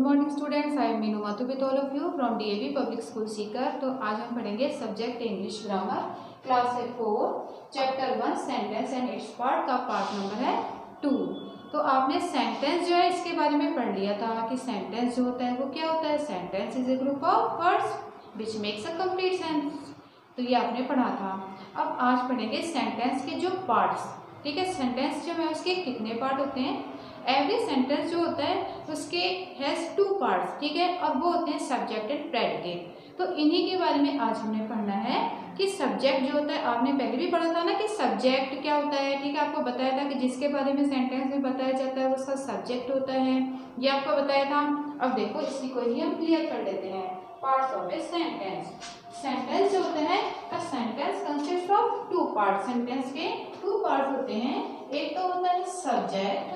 Morning students, I am Meenu Mathur with all of you from DAV public school Sikar. तो आज हम पढ़ेंगे subject English grammar class 4 chapter 1 sentence and it's part का part number है 2। तो आपने सेंटेंस जो है इसके बारे में पढ़ लिया था कि सेंटेंस जो होता है वो क्या होता है। Sentence is a group of words which makes a complete sense. तो ये आपने पढ़ा था। अब आज पढ़ेंगे सेंटेंस के जो पार्ट्स। ठीक है, सेंटेंस जो है उसके कितने पार्ट होते हैं। एवरी सेंटेंस जो होता है उसके हैज़ 2 पार्ट्स। ठीक है, और वो होते हैं सब्जेक्ट एंड प्रेडिकेट। तो इन्हीं के बारे में आज हमने पढ़ना है कि सब्जेक्ट जो होता है, आपने पहले भी पढ़ा था ना कि सब्जेक्ट क्या होता है। ठीक है, आपको बताया था कि जिसके बारे में सेंटेंस में बताया जाता है वो उसका सब्जेक्ट होता है, ये आपको बताया था। अब देखो इसी को ही हम क्लियर कर लेते हैं। Parts of a sentence. Sentence जो होता है a sentence consist of 2 parts. Sentence के 2 पार्ट्स होते हैं। एक तो होता है सब्जेक्ट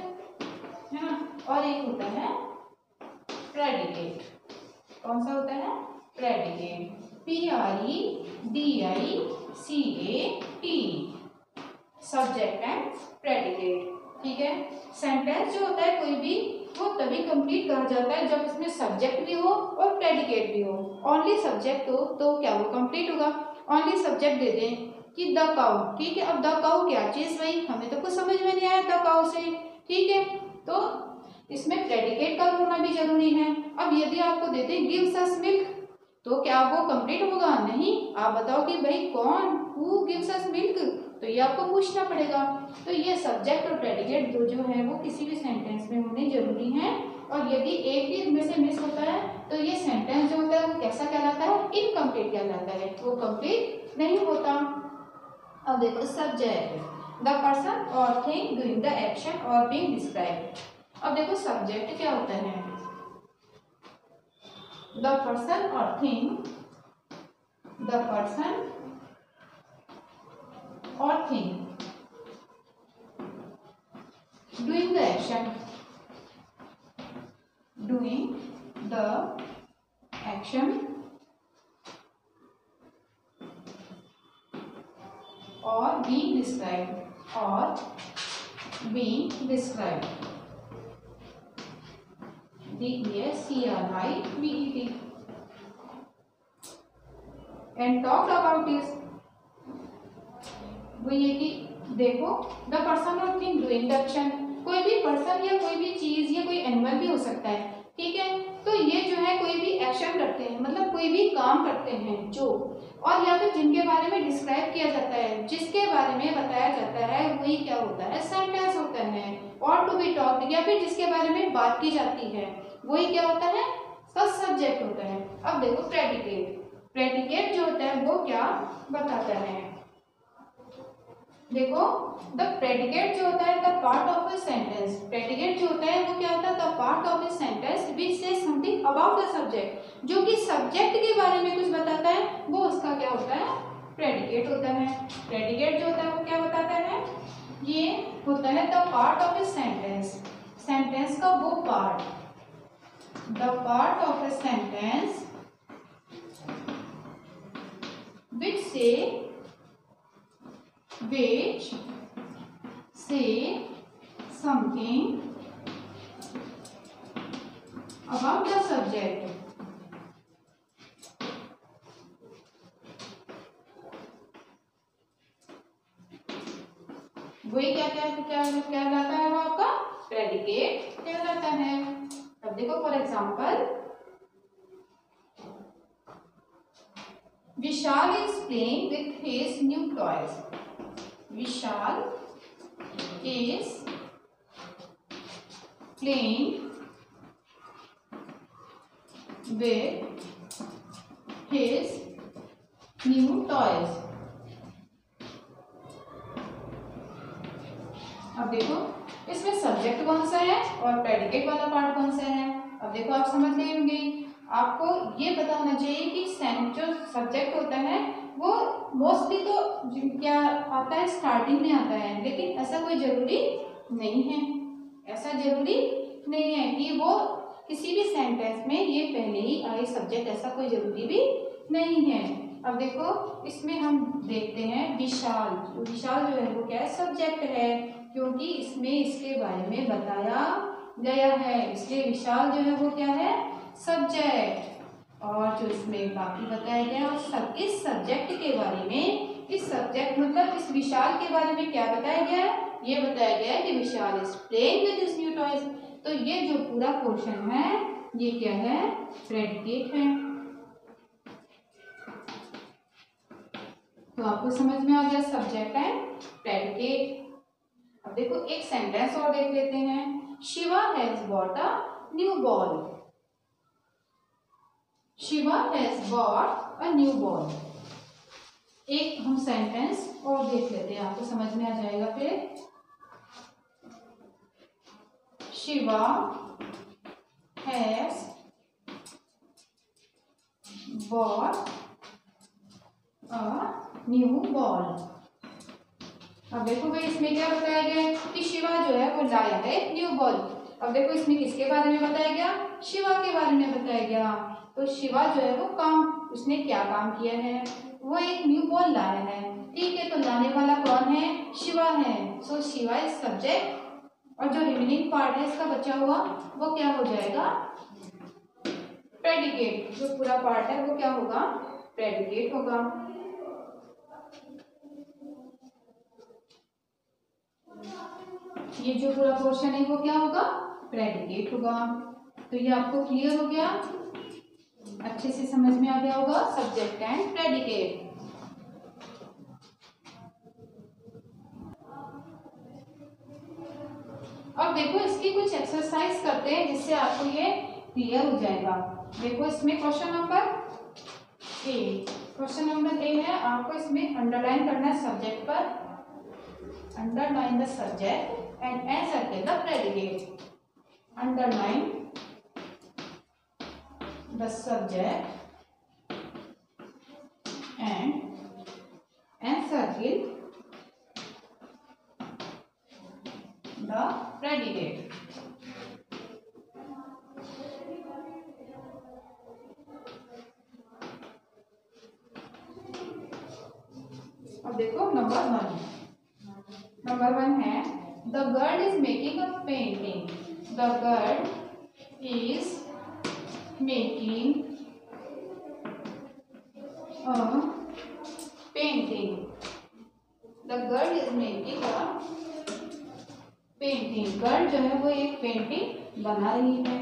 है ना, और एक होता है प्रेडिकेट। कौन सा होता है? Predicate. PREDICAT, subject and predicate. ठीक है, सेंटेंस जो होता है कोई भी वो तभी कंप्लीट कहा जाता है जब इसमें सब्जेक्ट भी हो और प्रेडिकेट भी हो। ओनली सब्जेक्ट हो तो क्या वो कंप्लीट होगा। ओनली सब्जेक्ट दे दें कि द काउ। ठीक है, अब द काउ क्या चीज भाई, हमें तो कुछ समझ में नहीं आया द काउ से। ठीक है, तो इसमें प्रेडिकेट का होना भी जरूरी है। अब यदि आपको देते हैं गिव्स अस मिल्क, तो क्या वो कंप्लीट होगा? नहीं। आप बताओ कि भाई कौन, हु गिव्स अस मिल्क, तो ये आपको पूछना पड़ेगा। तो ये सब्जेक्ट और प्रेडिकेट दो जो है वो किसी भी सेंटेंस में होने जरूरी है। और यदि एक भी इनमें से मिस होता है तो ये सेंटेंस जो होता है वो कैसा कहलाता है? इनकम्प्लीट कहलाता है, वो कंप्लीट नहीं होता। अब देखो सब्जेक्ट, द पर्सन और थिंग डूइंग द एक्शन और बीइंग डिस्क्राइब्ड। अब देखो सब्जेक्ट क्या होता है? द पर्सन और थिंग, द पर्सन और thing doing the action, doing the action और being described और being described, DESCRIBED, and talked about is वो ये कि देखो द पर्सन और थिंग डूइंग द एक्शन, कोई भी पर्सन या कोई भी चीज या कोई एनिमल भी हो सकता है। ठीक है, तो ये जो है कोई भी एक्शन करते हैं, मतलब कोई भी काम करते हैं जो, और या फिर जिनके बारे में डिस्क्राइब किया जाता है, जिसके बारे में बताया जाता है, वही क्या होता है? सेंटेंस होता है। और टू बी टॉक्ड, या फिर जिसके बारे में बात की जाती है, वही क्या होता है? उसका सब्जेक्ट होता है। अब देखो प्रेडिकेट। प्रेडिकेट जो होता है वो क्या बताता है? देखो द प्रेडिकेट जो होता है the part of a sentence. Predicate जो होता है वो क्या होता है? The part of a sentence which says something about the subject, जो कि सब्जेक्ट के बारे में कुछ बताता है, वो उसका क्या होता है? प्रेडिकेट होता है। प्रेडिकेट जो होता है वो क्या बताता है? ये होता है the part of a sentence. Sentence का वो part, the part of a sentence which से which say something about the subject, वही क्या कहलाता है? वो आपका प्रेडिकेट कहलाता है। अब देखो for example, Vishal is playing with his new toys. Vishal is playing with his new toys. अब देखो इसमें सब्जेक्ट कौन सा है और प्रेडिकेट वाला पार्ट कौन सा है। अब देखो आप समझ गए होंगे। आपको ये पता होना चाहिए कि जो सब्जेक्ट होता है वो मोस्टली तो क्या आता है? स्टार्टिंग में आता है, लेकिन ऐसा कोई जरूरी नहीं है। ऐसा जरूरी नहीं है कि वो किसी भी सेंटेंस में ये पहले ही आए सब्जेक्ट, ऐसा कोई जरूरी भी नहीं है। अब देखो इसमें हम देखते हैं विशाल। विशाल जो है वो क्या है? सब्जेक्ट है, क्योंकि इसमें इसके बारे में बताया गया है, इसलिए विशाल जो है वो क्या है, सब्जेक्ट। और जो इसमें बाकी बताया गया और इस सब्जेक्ट के बारे में, इस सब्जेक्ट मतलब इस विशाल के बारे में क्या बताया गया है, ये बताया गया है कि Vishal is playing with his new toys. तो ये जो पूरा पोर्शन है ये क्या है, प्रेडिकेट है। तो आपको समझ में आ गया सब्जेक्ट एंड प्रेडिकेट। अब देखो एक सेंटेंस और देख लेते हैं। Shiva has bought a new ball. Shiva has bought a new ball. एक हम सेंटेंस और देख लेते हैं, आपको समझ में आ जाएगा फिर। Shiva has bought a new ball. अब देखो भाई इसमें क्या बताया गया है कि शिवा जो है वो लाया है न्यू बॉल। अब देखो इसमें किसके बारे में बताया गया, शिवा के बारे में बताया गया। तो शिवा जो है वो काम, उसने क्या काम किया है, वो एक न्यू बॉल लाया है। ठीक है, तो लाने वाला कौन है, शिवा है। सो शिवा इज सब्जेक्ट और जो रिमेनिंग पार्ट है इसका बचा हुआ वो क्या हो जाएगा, प्रेडिकेट। जो पूरा पार्ट है वो क्या होगा, प्रेडिकेट होगा। ये जो पूरा पोर्शन है वो क्या होगा, प्रेडिकेट होगा। तो ये आपको क्लियर हो गया, अच्छे से समझ में आ गया होगा सब्जेक्ट एंड प्रेडिकेट। अब देखो इसकी कुछ एक्सरसाइज करते हैं जिससे आपको ये क्लियर हो जाएगा। देखो इसमें क्वेश्चन नंबर ए, क्वेश्चन नंबर ए है, आपको इसमें अंडरलाइन करना है सब्जेक्ट पर, underline the subject and answer the predicate. Underline the subject and encircle the predicate। अब देखो नंबर वन है the girl is making a painting. The girl is making a painting। The girl is making a painting। Girl जो है वो एक painting बना रही है।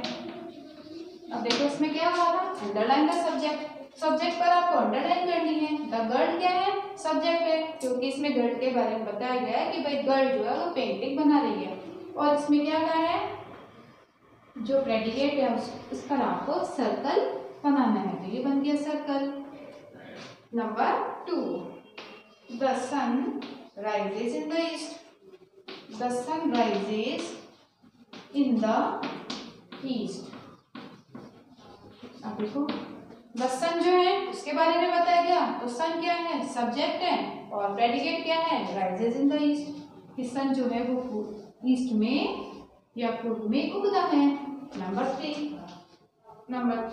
अब देखो इसमें क्या हुआ था, अंडरलाइन द सब्जेक्ट। सब्जेक्ट पर आपको अंडरलाइन करनी है। द गर्ल क्या है, सब्जेक्ट है, क्योंकि इसमें गर्ल के बारे में बताया गया है कि भाई गर्ल जो है वो पेंटिंग बना रही है। और इसमें क्या कहा है, जो प्रेडिकेट है उस पर आपको सर्कल बनाना है। तो ये बन गया circle. Number 2, the sun rises in the east। The sun rises in the east। अब देखो the sun जो है उसके बारे में बताया गया, तो sun क्या है, सब्जेक्ट है, और प्रेडिकेट क्या है, rises in the east। कि sun जो है वो ईस्ट में या पूर्व में उगता है। Number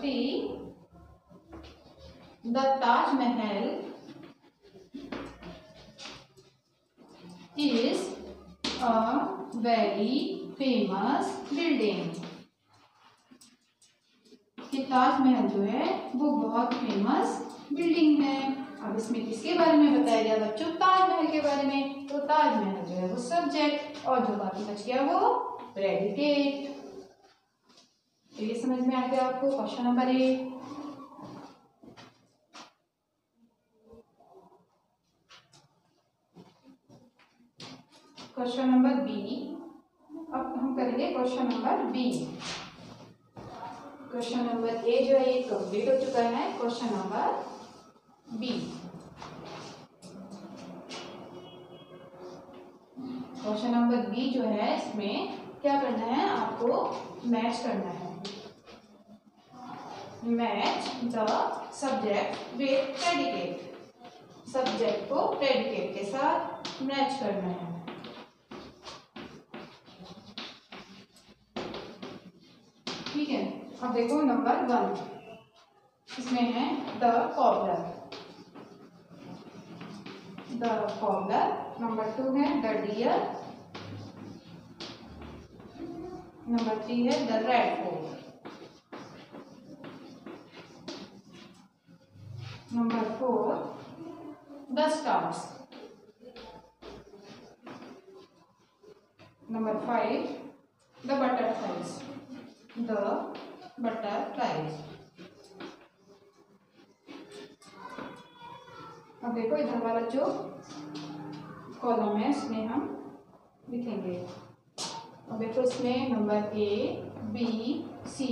3, The Taj Mahal is a very famous building। कि ताजमहल जो है वो बहुत फेमस बिल्डिंग है। अब इसमें किसके बारे में बताया गया बच्चों, ताजमहल के बारे में। तो ताजमहल जो है वो सब्जेक्ट और जो बाकी बच गया वो प्रेडिकेट। तो ये समझ में आ गया आपको question number 8। Question number B, अब हम करेंगे question number B. Question number A जो है ये कंप्लीट हो चुका है। Question number B, question number B जो है इसमें क्या करना है, आपको मैच करना है। Match the subject with predicate. Subject को प्रेडिकेट के साथ मैच करना है। ठीक है, अब देखो नंबर 1, इसमें है the cobbler. The cobbler. Number 2 है द डियर। नंबर 3 है the red fort. Number 4 the stars. Number 5 the butterflies. The butterflies. अब देखो इधर वाला जो कॉलम है इसमें हम लिखेंगे। अब देखो इसमें number A, B, C,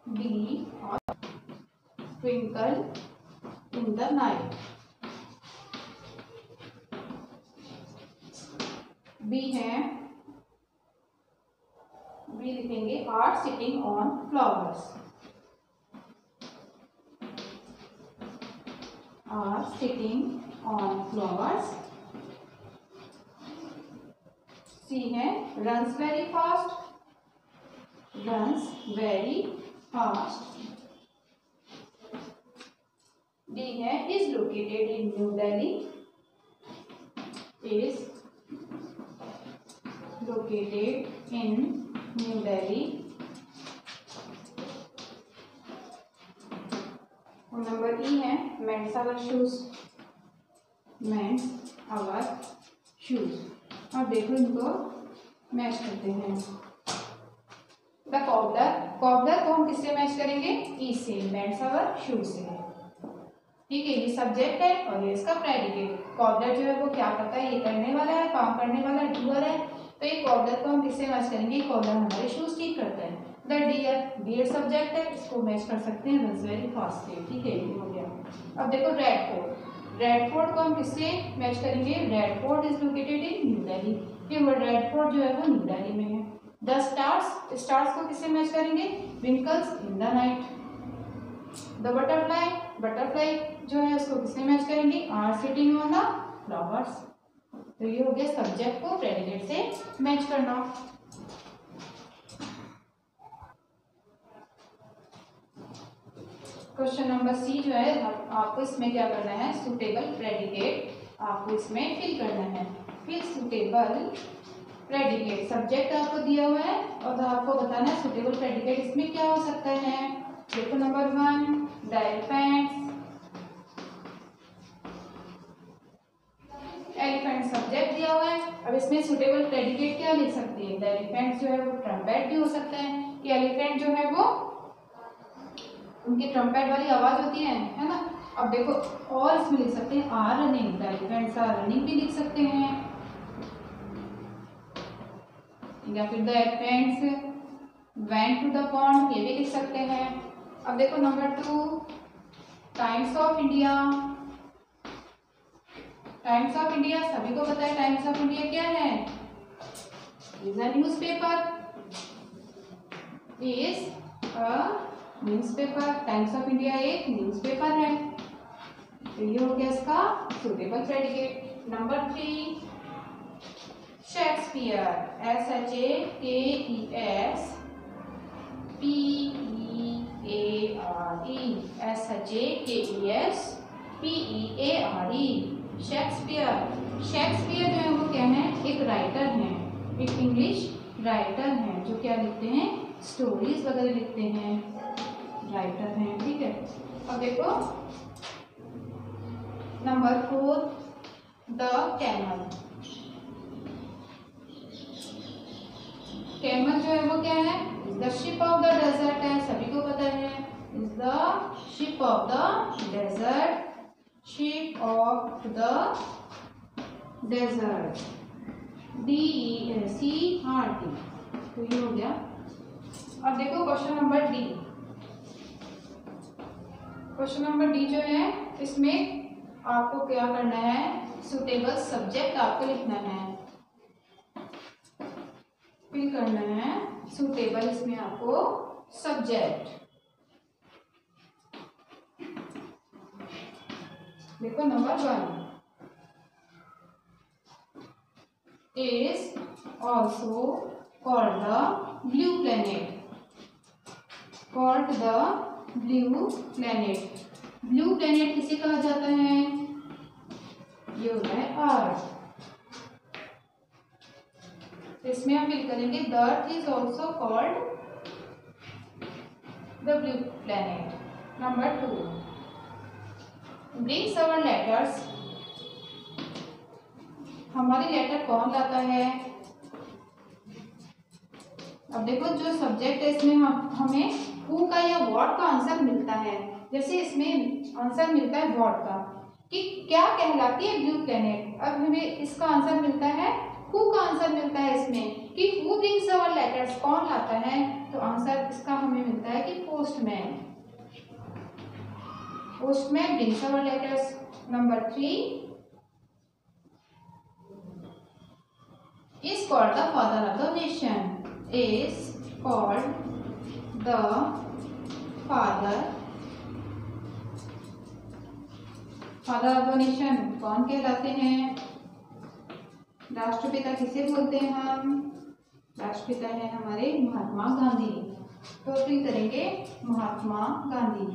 D और twinkle in the night. B है, बी लिखेंगे are sitting on flowers. Are sitting on flowers. C है runs very fast. Runs very fast. D है is located in New Delhi. Is located in New Delhi. और number E है mends our shoes. Mends our shoes. अब देखो इनको match करते हैं। The cobbler, cobbler को हम किससे मैच करेंगे? ई से, मेंट्स आवर शूज से। ठीक है, ये सब्जेक्ट है और ये इसका प्रेडिकेट। कॉबलर जो है वो क्या करता है? ये करने वाला है, काम करने वाला डूअर है। तो ये कॉबलर को हम किससे मैच करेंगे? कॉबलर हमारे शूज ठीक करता है। द डियर, डियर सब्जेक्ट है, इसको मैच कर सकते हैं रन्स वेरी फास्ट से। ठीक है, ये हो गया। अब देखो रेड फोर्ट। रेड फोर्ट को हम किससे मैच करेंगे? Red fort is located in New Delhi. ये रेड फोर्ट जो है वो न्यू दिल्ली में है। द स्टार्स, स्टार्स को किससे मैच करेंगे? Twinkles in the night. The butterfly, butterfly जो है उसको किससे मैच करेंगे? Are sitting on the flowers. तो ये हो गया सब्जेक्ट को प्रेडिकेट से मैच करना। क्वेश्चन नंबर सी जो है आपको इसमें क्या करना है? सुटेबल प्रेडिकेट आपको इसमें फिल करना है। फिर सुटेबल प्रेडिकेट, सब्जेक्ट आपको दिया हुआ है और आपको बताना है सुटेबल प्रेडिकेट इसमें क्या हो सकता है। देखो number 1 the elephants. Elephant subject दिया हुआ है। अब इसमें सुटेबल प्रेडिकेट क्या लिख सकते हैं? द एलिफेंट जो है वो ट्रम्पेट भी हो सकता है कि एलिफेंट जो है वो उनकी ट्रम्पेट वाली आवाज होती है ना। अब देखो और इसमें लिख सकते हैं are running, the elephants are running भी लिख सकते हैं। या फिर the elephants went to the pond, ये भी लिख सकते हैं। अब देखो number 2 Times of India. Times of India सभी को पता है टाइम्स ऑफ इंडिया क्या है? Is a newspaper. Is a newspaper. Times of India एक न्यूज़पेपर है। तो ये हो गया इसका suitable predicate. Number 3 Shakespeare, SHAKESPEARE। Shakespeare, Shakespeare जो है वो क्या है? एक राइटर हैं, एक इंग्लिश राइटर हैं जो क्या लिखते हैं? स्टोरीज वगैरह लिखते हैं, राइटर हैं। ठीक है, अब देखो नंबर 4 द कैमल। कैमल जो है वो क्या है? The ship of the desert है, सभी को पता है। Is the ship of the desert. Ship of the desert, DESERT। तो ये हो गया। अब देखो question number D. Question number D जो है इसमें आपको क्या करना है? सुटेबल सब्जेक्ट आपको लिखना है, फिल करना है सुटेबल इसमें आपको सब्जेक्ट। देखो number 1 is also called the blue planet. Called the blue planet. Blue planet किसे कहा जाता है? ये होता है अर्थ। इसमें हम फिल करेंगे the earth is also called the blue planet. Number 2, brings our letters, हमारे लेटर कौन लाता है। अब देखो जो सब्जेक्ट है इसमें हमें हु का या व्हाट का आंसर मिलता है। जैसे इसमें आंसर मिलता है व्हाट का, कि क्या कहलाती है ब्लू प्लैनेट। अब हमें इसका आंसर मिलता है, हु का आंसर मिलता है इसमें कि हु ब्रिंग्स आवर लेटर्स, कौन लाता है। तो आंसर इसका हमें मिलता है कि postman, postman brings our letters. Number 3, is called the father of the nation, is called the father of the nation, कौन कहलाते हैं। राष्ट्रपिता किसे बोलते हैं हम, राष्ट्रपिता है हमारे महात्मा गांधी। तो फिर करेंगे महात्मा गांधी।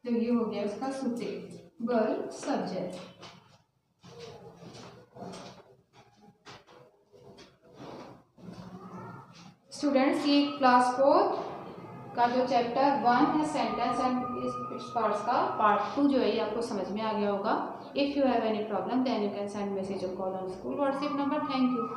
तो ये हो गया उसका सुटेबल सब्जेक्ट। स्टूडेंट्स, ये क्लास 4 का जो चैप्टर 1 है सेंटेंस एंड इट्स पार्ट्स का पार्ट 2 जो है ये आपको समझ में आ गया होगा। If you have any problem then you can send message और call on school WhatsApp number. Thank you.